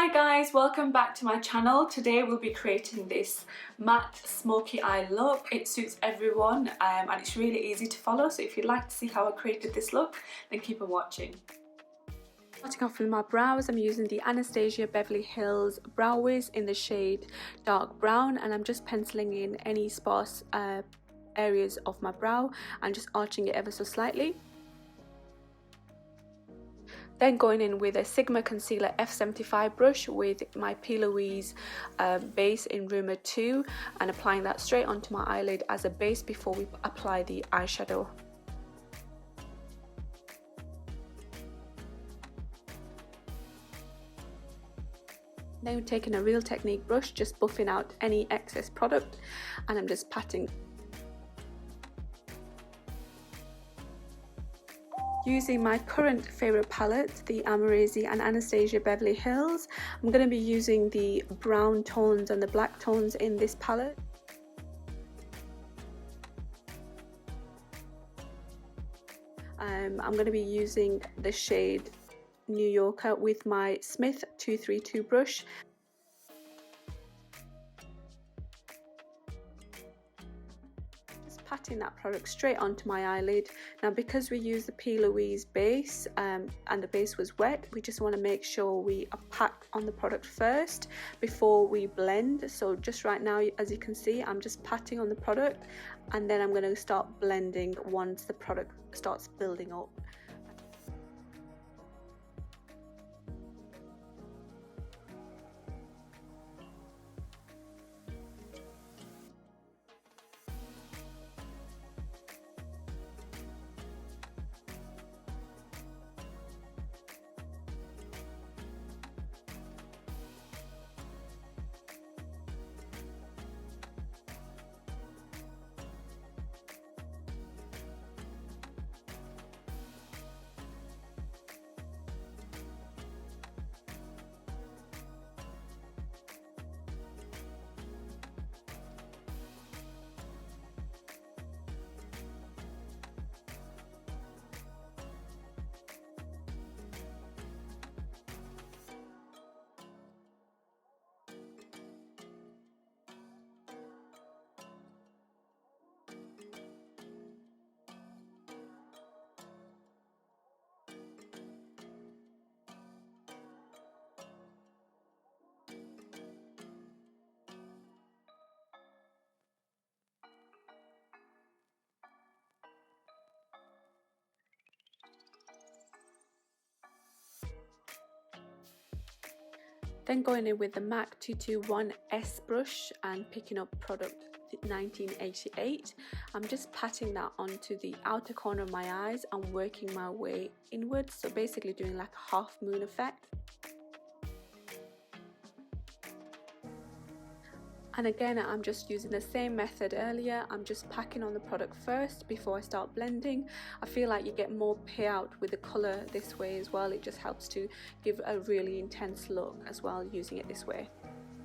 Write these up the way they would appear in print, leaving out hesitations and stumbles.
Hi guys, welcome back to my channel. Today we'll be creating this matte smoky eye look. It suits everyone and it's really easy to follow, so if you'd like to see how I created this look, then keep on watching. Starting off with my brows, I'm using the Anastasia Beverly Hills Brow Wiz in the shade dark brown, and I'm just penciling in any sparse areas of my brow and just arching it ever so slightly. Then going in with a Sigma Concealer F75 brush with my P. Louise base in Rumor 2 and applying that straight onto my eyelid as a base before we apply the eyeshadow. Then taking a Real Technique brush, just buffing out any excess product, and I'm just patting. Using my current favourite palette, the Ameerah and Anastasia Beverly Hills, I'm going to be using the brown tones and the black tones in this palette. I'm going to be using the shade New Yorker with my Smith 232 brush. Patting that product straight onto my eyelid. Now, because we use the P. Louise base and the base was wet, we just want to make sure we pat on the product first before we blend. So just right now, as you can see, I'm just patting on the product and then I'm going to start blending once the product starts building up. Then going in with the MAC 221S brush and picking up product 1988. I'm just patting that onto the outer corner of my eyes and working my way inwards, so basically doing like a half moon effect. And again, I'm just using the same method earlier. I'm just packing on the product first before I start blending. I feel like you get more payout with the colour this way as well. It just helps to give a really intense look as well using it this way.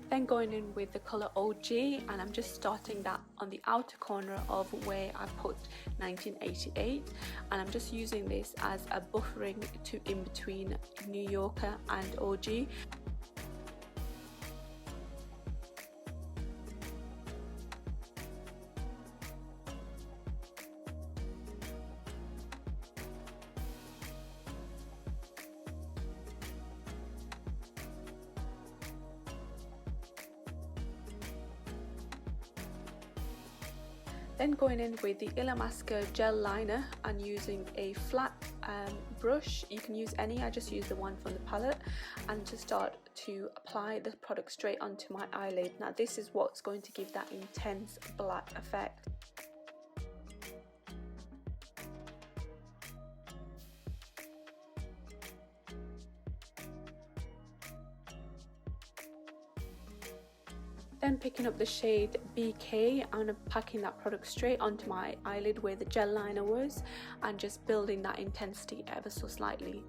Then going in with the colour OG, and I'm just starting that on the outer corner of where I put 1988, and I'm just using this as a buffering to in between New Yorker and OG. Then going in with the Illamasqua gel liner and using a flat brush. You can use any, I just use the one from the palette, and to start to apply the product straight onto my eyelid. Now this is what's going to give that intense black effect. Then picking up the shade BK, I'm packing that product straight onto my eyelid where the gel liner was and just building that intensity ever so slightly.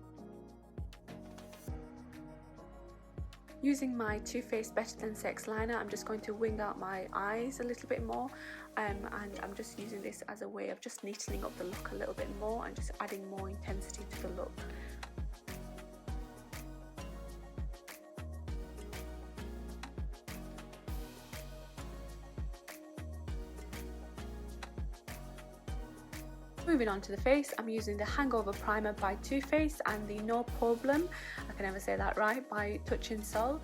Using my Toofaced Better Than Sex liner, I'm just going to wing out my eyes a little bit more, and I'm just using this as a way of just neatening up the look a little bit more and just adding more intensity to the look. Moving on to the face, I'm using the Hangover Primer by Too Faced and the No Problem, I can never say that right, by Touch in Sol.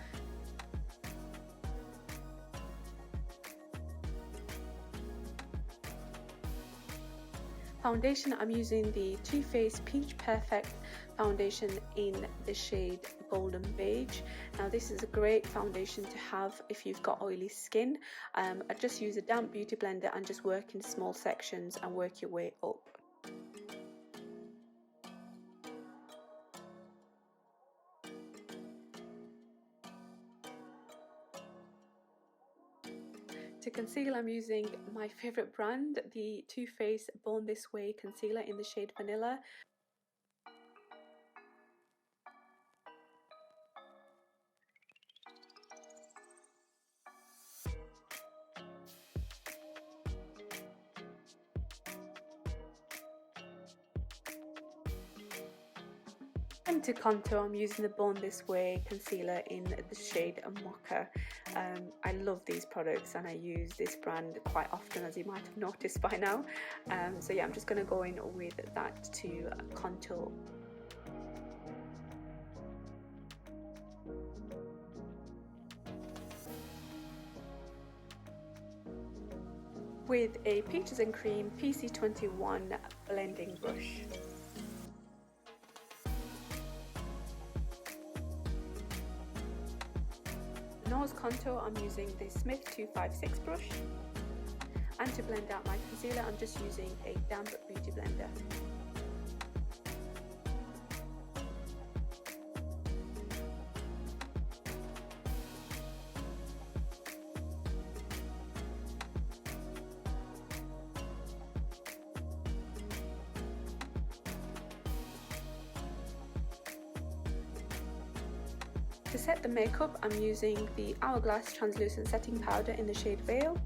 Foundation, I'm using the Too Faced Peach Perfect foundation in the shade Golden Beige. Now this is a great foundation to have if you've got oily skin. I just use a damp beauty blender and just work in small sections and work your way up. To conceal, I'm using my favourite brand, the Too Faced Born This Way concealer in the shade Vanilla. And to contour, I'm using the Born This Way concealer in the shade Mocha. I love these products and I use this brand quite often, as you might have noticed by now. So yeah, I'm just going to go in with that to contour. With a Peaches and Cream PC21 blending brush. Nose contour, I'm using the Smith 256 brush, and to blend out my concealer I'm just using a damp beauty blender. To set the makeup, I'm using the Hourglass Translucent Setting Powder in the shade Veil.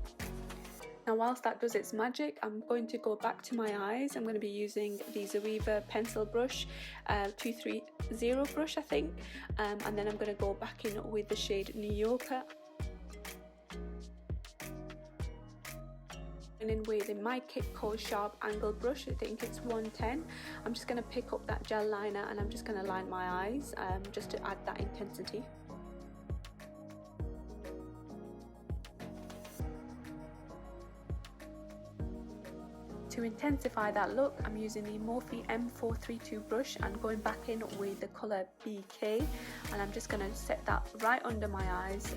Now whilst that does its magic, I'm going to go back to my eyes. I'm going to be using the Zoeva pencil brush, 230 brush I think, and then I'm going to go back in with the shade New Yorker. And in with the MYKITCO Sharp Angle brush, I think it's 110. I'm just going to pick up that gel liner and I'm just going to line my eyes just to add that intensity. To intensify that look, I'm using the Morphe M432 brush and going back in with the colour BK, and I'm just going to set that right under my eyes.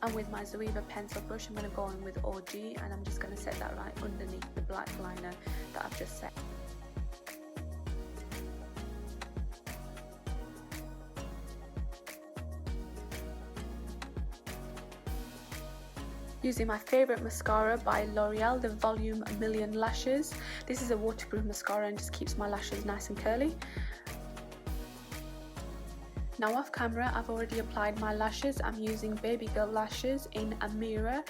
And with my Zoeva pencil brush, I'm going to go in with OG and I'm just going to set that right underneath the black liner that I've just set. Using my favourite mascara by L'Oreal, the Volume Million Lashes. This is a waterproof mascara and just keeps my lashes nice and curly. Now off camera, I've already applied my lashes. I'm using Baby Girl lashes in Ameerah.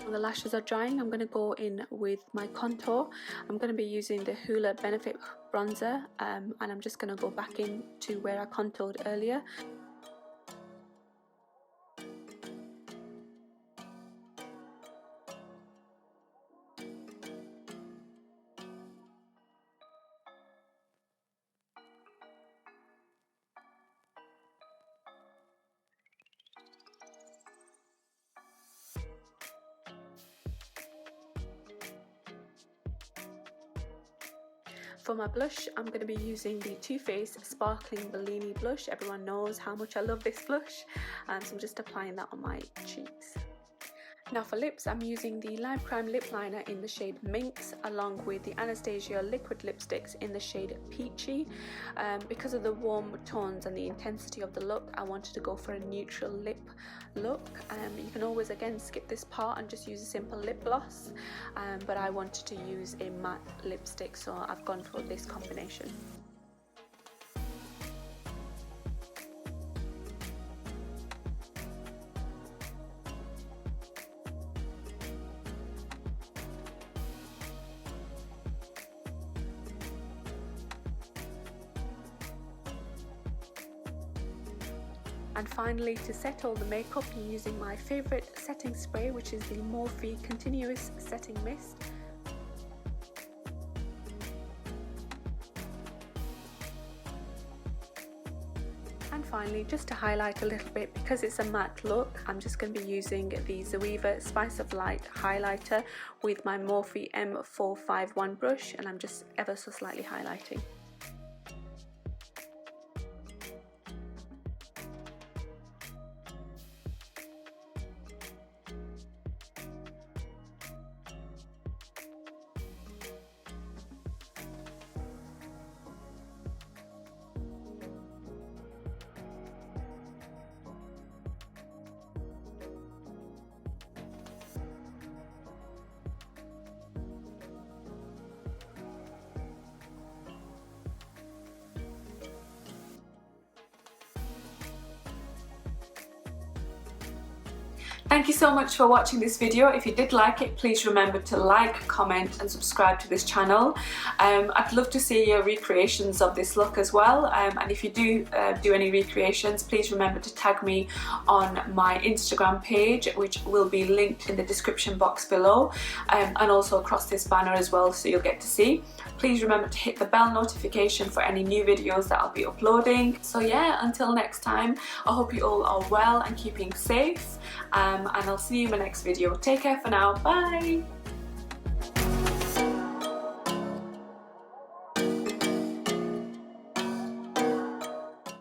When the lashes are drying, I'm going to go in with my contour. I'm going to be using the Hoola Benefit bronzer, and I'm just going to go back in to where I contoured earlier. For my blush, I'm going to be using the Too Faced Sparkling Bellini blush. Everyone knows how much I love this blush, so I'm just applying that on my cheeks. Now for lips, I'm using the Live Crime lip liner in the shade Minx, along with the Anastasia liquid lipsticks in the shade Peachy. Because of the warm tones and the intensity of the look, I wanted to go for a neutral lip look. You can always again skip this part and just use a simple lip gloss, but I wanted to use a matte lipstick, so I've gone for this combination. And finally, to set all the makeup, I'm using my favourite setting spray, which is the Morphe Continuous Setting Mist. And finally, just to highlight a little bit, because it's a matte look, I'm just going to be using the Zoeva Spice of Light highlighter with my Morphe M451 brush, and I'm just ever so slightly highlighting. Thank you so much for watching this video. If you did like it, please remember to like, comment and subscribe to this channel. I'd love to see your recreations of this look as well, and if you do any recreations, please remember to tag me on my Instagram page, which will be linked in the description box below, and also across this banner as well, so you'll get to see. Please remember to hit the bell notification for any new videos that I'll be uploading. So yeah, until next time, I hope you all are well and keeping safe, and I'll see you in my next video. Take care for now. Bye!